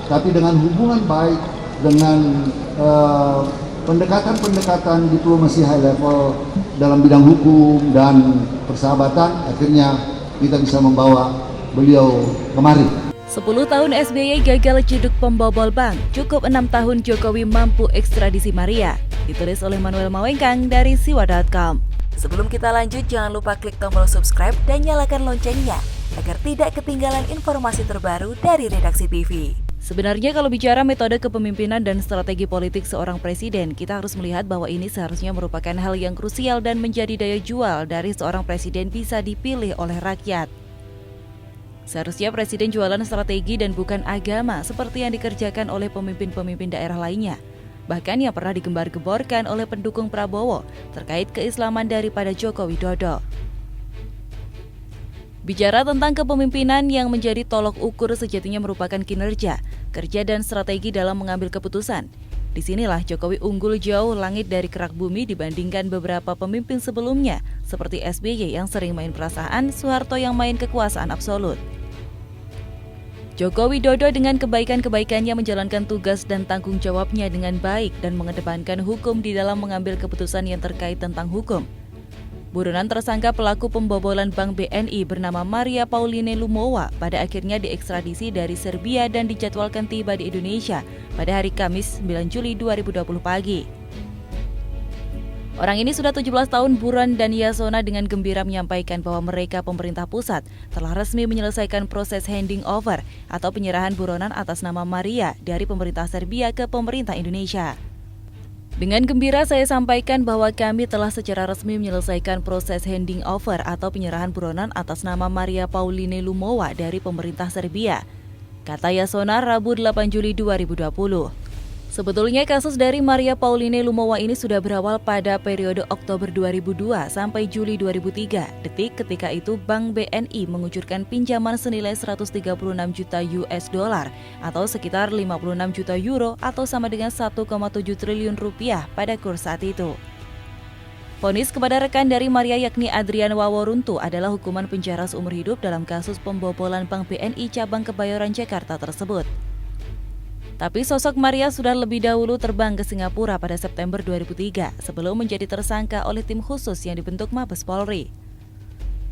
tapi dengan hubungan baik, dengan pendekatan-pendekatan diplomasi high level dalam bidang hukum dan persahabatan, akhirnya kita bisa membawa beliau kemari. 10 tahun SBY gagal ciduk pembobol bank, cukup 6 tahun Jokowi mampu ekstradisi Maria. Ditulis oleh Manuel Mawengkang dari siwa.com. Sebelum kita lanjut, jangan lupa klik tombol subscribe dan nyalakan loncengnya agar tidak ketinggalan informasi terbaru dari Redaksi TV. Sebenarnya kalau bicara metode kepemimpinan dan strategi politik seorang presiden, kita harus melihat bahwa ini seharusnya merupakan hal yang krusial dan menjadi daya jual dari seorang presiden bisa dipilih oleh rakyat. Seharusnya presiden jualan strategi dan bukan agama seperti yang dikerjakan oleh pemimpin-pemimpin daerah lainnya. Bahkan yang pernah digembar-gemborkan oleh pendukung Prabowo terkait keislaman daripada Joko Widodo. Bicara tentang kepemimpinan yang menjadi tolok ukur sejatinya merupakan kinerja, kerja dan strategi dalam mengambil keputusan. Disinilah Jokowi unggul jauh langit dari kerak bumi dibandingkan beberapa pemimpin sebelumnya, seperti SBY yang sering main perasaan, Soeharto yang main kekuasaan absolut. Joko Widodo dengan kebaikan-kebaikannya menjalankan tugas dan tanggung jawabnya dengan baik dan mengedepankan hukum di dalam mengambil keputusan yang terkait tentang hukum. Buronan tersangka pelaku pembobolan Bank BNI bernama Maria Pauline Lumowa pada akhirnya diekstradisi dari Serbia dan dijadwalkan tiba di Indonesia pada hari Kamis 9 Juli 2020 pagi. Orang ini sudah 17 tahun buron dan Yasona dengan gembira menyampaikan bahwa mereka pemerintah pusat telah resmi menyelesaikan proses handing over atau penyerahan buronan atas nama Maria dari pemerintah Serbia ke pemerintah Indonesia. Dengan gembira saya sampaikan bahwa kami telah secara resmi menyelesaikan proses handing over atau penyerahan buronan atas nama Maria Pauline Lumowa dari pemerintah Serbia, kata Yasona Rabu 8 Juli 2020. Sebetulnya kasus dari Maria Pauline Lumowa ini sudah berawal pada periode Oktober 2002 sampai Juli 2003. Detik ketika itu Bank BNI mengucurkan pinjaman senilai 136 juta US dollar atau sekitar 56 juta euro atau sama dengan 1,7 triliun rupiah pada kurs saat itu. Vonis kepada rekan dari Maria yakni Adrian Waworuntu adalah hukuman penjara seumur hidup dalam kasus pembobolan Bank BNI cabang Kebayoran Jakarta tersebut. Tapi sosok Maria sudah lebih dahulu terbang ke Singapura pada September 2003 sebelum menjadi tersangka oleh tim khusus yang dibentuk Mabes Polri.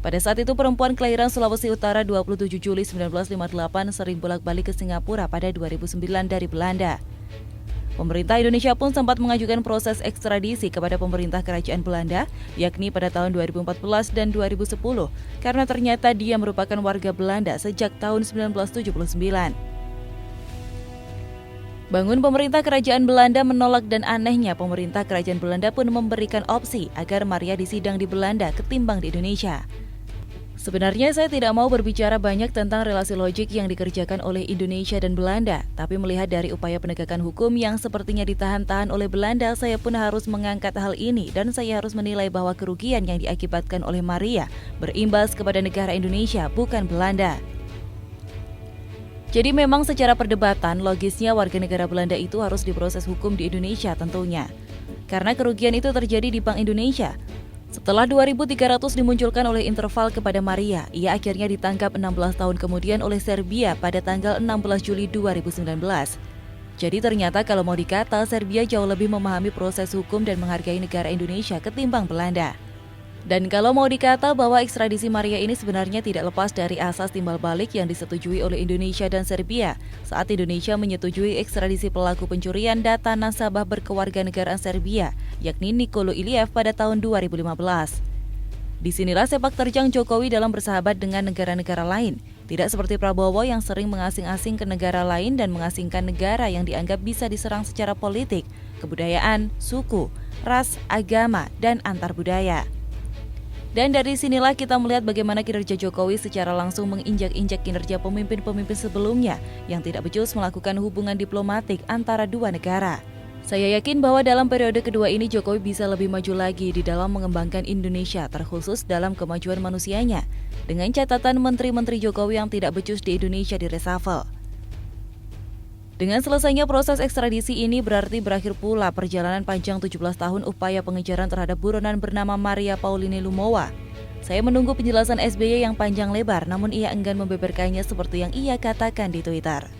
Pada saat itu perempuan kelahiran Sulawesi Utara 27 Juli 1958 sering bolak-balik ke Singapura pada 2009 dari Belanda. Pemerintah Indonesia pun sempat mengajukan proses ekstradisi kepada pemerintah kerajaan Belanda, yakni pada tahun 2014 dan 2010, karena ternyata dia merupakan warga Belanda sejak tahun 1979. Bangun pemerintah kerajaan Belanda menolak dan anehnya pemerintah kerajaan Belanda pun memberikan opsi agar Maria disidang di Belanda ketimbang di Indonesia. Sebenarnya saya tidak mau berbicara banyak tentang relasi logik yang dikerjakan oleh Indonesia dan Belanda, tapi melihat dari upaya penegakan hukum yang sepertinya ditahan-tahan oleh Belanda, saya pun harus mengangkat hal ini dan saya harus menilai bahwa kerugian yang diakibatkan oleh Maria berimbas kepada negara Indonesia, bukan Belanda. Jadi memang secara perdebatan, logisnya warga negara Belanda itu harus diproses hukum di Indonesia tentunya. Karena kerugian itu terjadi di Bank Indonesia. Setelah 2.300 dimunculkan oleh Interval kepada Maria, ia akhirnya ditangkap 16 tahun kemudian oleh Serbia pada tanggal 16 Juli 2019. Jadi ternyata kalau mau dikata, Serbia jauh lebih memahami proses hukum dan menghargai negara Indonesia ketimbang Belanda. Dan kalau mau dikata bahwa ekstradisi Maria ini sebenarnya tidak lepas dari asas timbal balik yang disetujui oleh Indonesia dan Serbia saat Indonesia menyetujui ekstradisi pelaku pencurian data nasabah berkewarganegaraan Serbia, yakni Nikola Iliev pada tahun 2015. Disinilah sepak terjang Jokowi dalam bersahabat dengan negara-negara lain, tidak seperti Prabowo yang sering mengasing-asing ke negara lain dan mengasingkan negara yang dianggap bisa diserang secara politik, kebudayaan, suku, ras, agama, dan antar budaya. Dan dari sinilah kita melihat bagaimana kinerja Jokowi secara langsung menginjak-injak kinerja pemimpin-pemimpin sebelumnya yang tidak becus melakukan hubungan diplomatik antara dua negara. Saya yakin bahwa dalam periode kedua ini Jokowi bisa lebih maju lagi di dalam mengembangkan Indonesia, terkhusus dalam kemajuan manusianya, dengan catatan menteri-menteri Jokowi yang tidak becus di Indonesia di reshuffle. Dengan selesainya proses ekstradisi ini berarti berakhir pula perjalanan panjang 17 tahun upaya pengejaran terhadap buronan bernama Maria Pauline Lumowa. Saya menunggu penjelasan SBY yang panjang lebar, namun ia enggan membeberkannya seperti yang ia katakan di Twitter.